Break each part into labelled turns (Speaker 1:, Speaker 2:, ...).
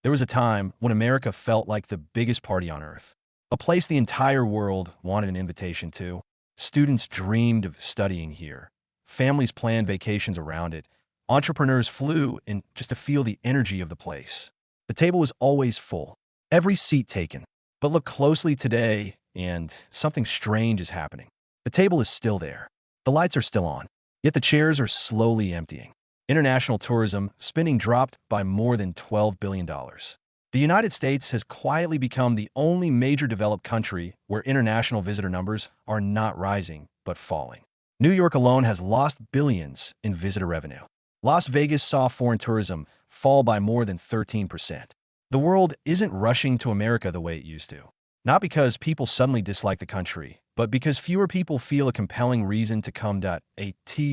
Speaker 1: There was a time when America felt like the biggest party on earth, a place the entire world wanted an invitation to. Students dreamed of studying here. Families planned vacations around it. Entrepreneurs flew in just to feel the energy of the place. The table was always full, every seat taken. But look closely today, and something strange is happening. The table is still there. The lights are still on, yet the chairs are slowly emptying. International tourism spending dropped by more than $12 billion. The United States has quietly become the only major developed country where international visitor numbers are not rising, but falling. New York alone has lost billions in visitor revenue. Las Vegas saw foreign tourism fall by more than 13%. The world isn't rushing to America the way it used to. Not because people suddenly dislike the country, but because fewer people feel a compelling reason to come. At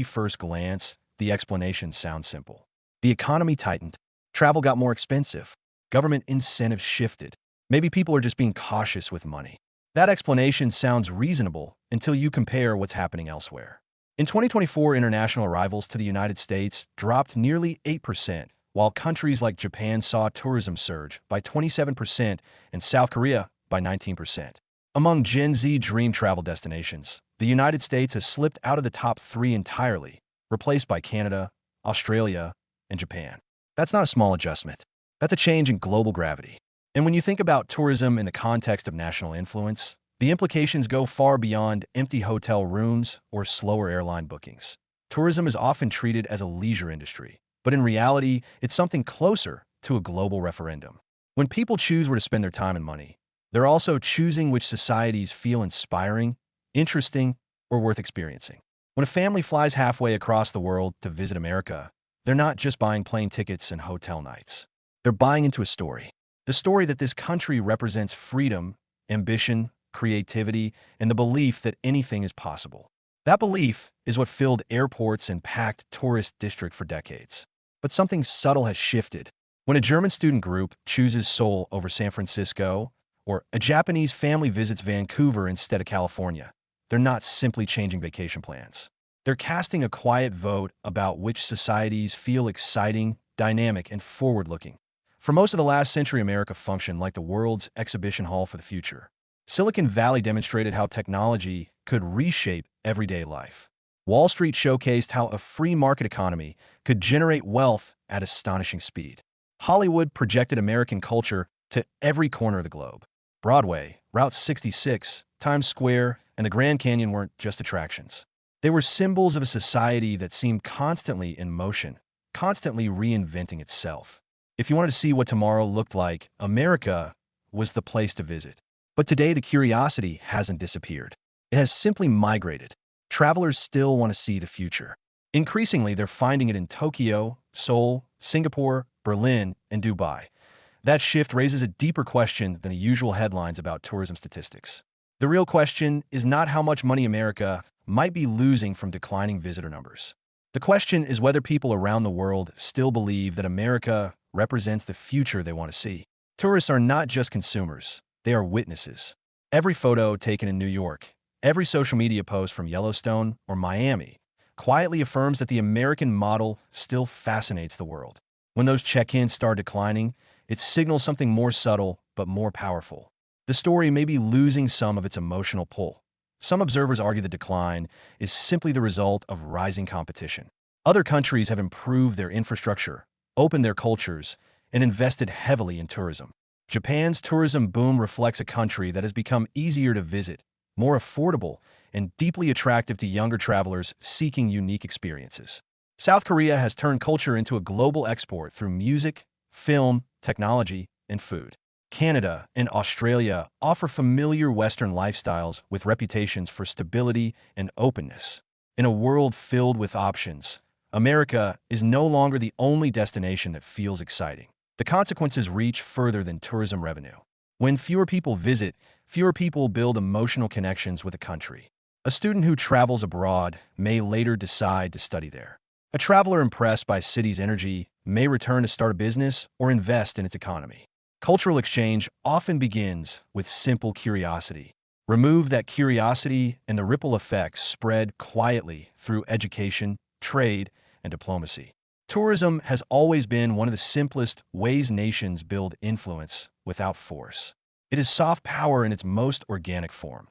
Speaker 1: first glance, the explanation sounds simple. The economy tightened, travel got more expensive, government incentives shifted. Maybe people are just being cautious with money. That explanation sounds reasonable until you compare what's happening elsewhere. In 2024, international arrivals to the United States dropped nearly 8%, while countries like Japan saw tourism surge by 27% and South Korea by 19%. Among Gen Z dream travel destinations, the United States has slipped out of the top three entirely, replaced by Canada, Australia, and Japan. That's not a small adjustment. That's a change in global gravity. And when you think about tourism in the context of national influence, the implications go far beyond empty hotel rooms or slower airline bookings. Tourism is often treated as a leisure industry, but in reality, it's something closer to a global referendum. When people choose where to spend their time and money, they're also choosing which societies feel inspiring, interesting, or worth experiencing. When a family flies halfway across the world to visit America, they're not just buying plane tickets and hotel nights. They're buying into a story. The story that this country represents freedom, ambition, creativity, and the belief that anything is possible. That belief is what filled airports and packed tourist districts for decades. But something subtle has shifted. When a German student group chooses Seoul over San Francisco, or a Japanese family visits Vancouver instead of California, they're not simply changing vacation plans. They're casting a quiet vote about which societies feel exciting, dynamic, and forward-looking. For most of the last century, America functioned like the world's exhibition hall for the future. Silicon Valley demonstrated how technology could reshape everyday life. Wall Street showcased how a free market economy could generate wealth at astonishing speed. Hollywood projected American culture to every corner of the globe. Broadway, Route 66, Times Square, and the Grand Canyon weren't just attractions. They were symbols of a society that seemed constantly in motion, constantly reinventing itself. If you wanted to see what tomorrow looked like, America was the place to visit. But today, the curiosity hasn't disappeared. It has simply migrated. Travelers still want to see the future. Increasingly, they're finding it in Tokyo, Seoul, Singapore, Berlin, and Dubai. That shift raises a deeper question than the usual headlines about tourism statistics. The real question is not how much money America might be losing from declining visitor numbers. The question is whether people around the world still believe that America represents the future they want to see. Tourists are not just consumers, they are witnesses. Every photo taken in New York, every social media post from Yellowstone or Miami, quietly affirms that the American model still fascinates the world. When those check-ins start declining, it signals something more subtle but more powerful. The story may be losing some of its emotional pull. Some observers argue the decline is simply the result of rising competition. Other countries have improved their infrastructure, opened their cultures, and invested heavily in tourism. Japan's tourism boom reflects a country that has become easier to visit, more affordable, and deeply attractive to younger travelers seeking unique experiences. South Korea has turned culture into a global export through music, film, technology, and food. Canada and Australia offer familiar Western lifestyles with reputations for stability and openness. In a world filled with options, America is no longer the only destination that feels exciting. The consequences reach further than tourism revenue. When fewer people visit, fewer people build emotional connections with a country. A student who travels abroad may later decide to study there. A traveler impressed by a city's energy may return to start a business or invest in its economy. Cultural exchange often begins with simple curiosity. Remove that curiosity and the ripple effects spread quietly through education, trade, and diplomacy. Tourism has always been one of the simplest ways nations build influence without force. It is soft power in its most organic form.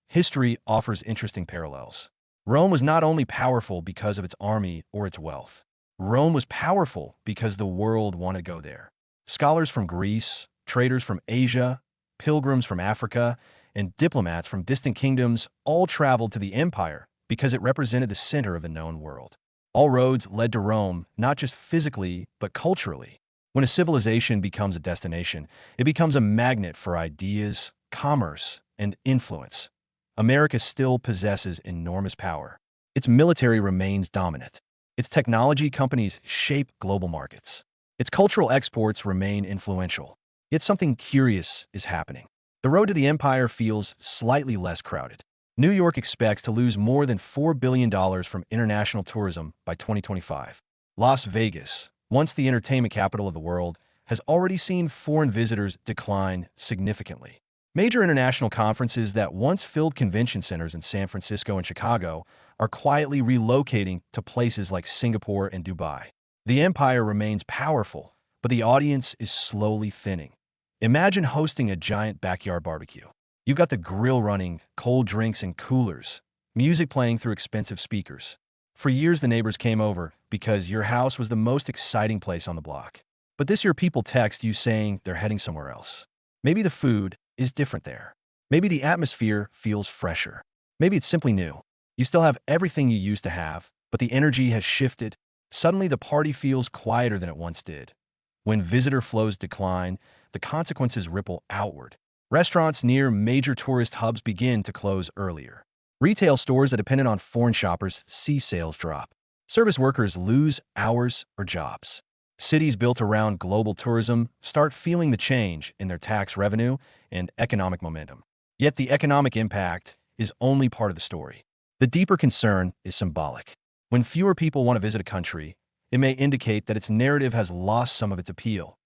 Speaker 1: History offers interesting parallels. Rome was not only powerful because of its army or its wealth. Rome was powerful because the world wanted to go there. Scholars from Greece, traders from Asia, pilgrims from Africa, and diplomats from distant kingdoms all traveled to the empire because it represented the center of the known world. All roads led to Rome, not just physically, but culturally. When a civilization becomes a destination, it becomes a magnet for ideas, commerce, and influence. America still possesses enormous power. Its military remains dominant. Its technology companies shape global markets. Its cultural exports remain influential. Yet something curious is happening. The road to the empire feels slightly less crowded. New York expects to lose more than $4 billion from international tourism by 2025. Las Vegas, once the entertainment capital of the world, has already seen foreign visitors decline significantly. Major international conferences that once filled convention centers in San Francisco and Chicago are quietly relocating to places like Singapore and Dubai. The empire remains powerful, but the audience is slowly thinning. Imagine hosting a giant backyard barbecue. You've got the grill running, cold drinks and coolers, music playing through expensive speakers. For years, the neighbors came over because your house was the most exciting place on the block. But this year, people text you saying they're heading somewhere else. Maybe the food is different there. Maybe the atmosphere feels fresher. Maybe it's simply new. You still have everything you used to have, but the energy has shifted. Suddenly, the party feels quieter than it once did. When visitor flows decline, the consequences ripple outward. Restaurants near major tourist hubs begin to close earlier. Retail stores that depended on foreign shoppers see sales drop. Service workers lose hours or jobs. Cities built around global tourism start feeling the change in their tax revenue and economic momentum. Yet the economic impact is only part of the story. The deeper concern is symbolic. When fewer people want to visit a country, it may indicate that its narrative has lost some of its appeal.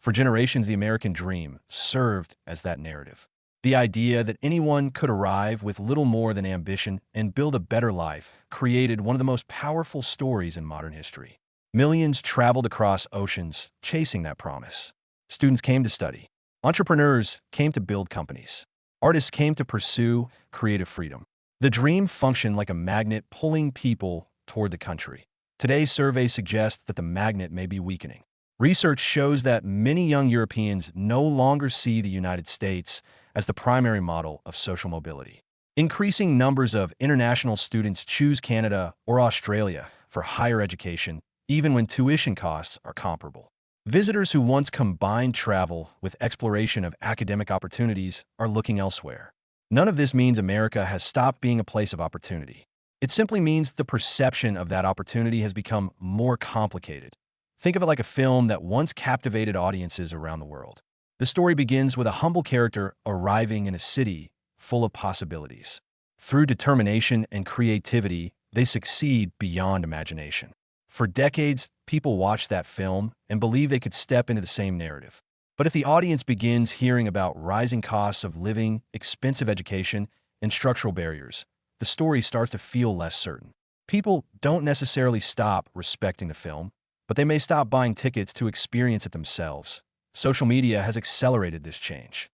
Speaker 1: For generations, the American dream served as that narrative. The idea that anyone could arrive with little more than ambition and build a better life created one of the most powerful stories in modern history. Millions traveled across oceans chasing that promise. Students came to study. Entrepreneurs came to build companies. Artists came to pursue creative freedom. The dream functioned like a magnet pulling people toward the country. Today's survey suggests that the magnet may be weakening. Research shows that many young Europeans no longer see the United States as the primary model of social mobility. Increasing numbers of international students choose Canada or Australia for higher education, even when tuition costs are comparable. Visitors who once combined travel with exploration of academic opportunities are looking elsewhere. None of this means America has stopped being a place of opportunity. It simply means the perception of that opportunity has become more complicated. Think of it like a film that once captivated audiences around the world. The story begins with a humble character arriving in a city full of possibilities. Through determination and creativity, they succeed beyond imagination. For decades, people watched that film and believed they could step into the same narrative. But if the audience begins hearing about rising costs of living, expensive education, and structural barriers, the story starts to feel less certain. People don't necessarily stop respecting the film, but they may stop buying tickets to experience it themselves. Social media has accelerated this change.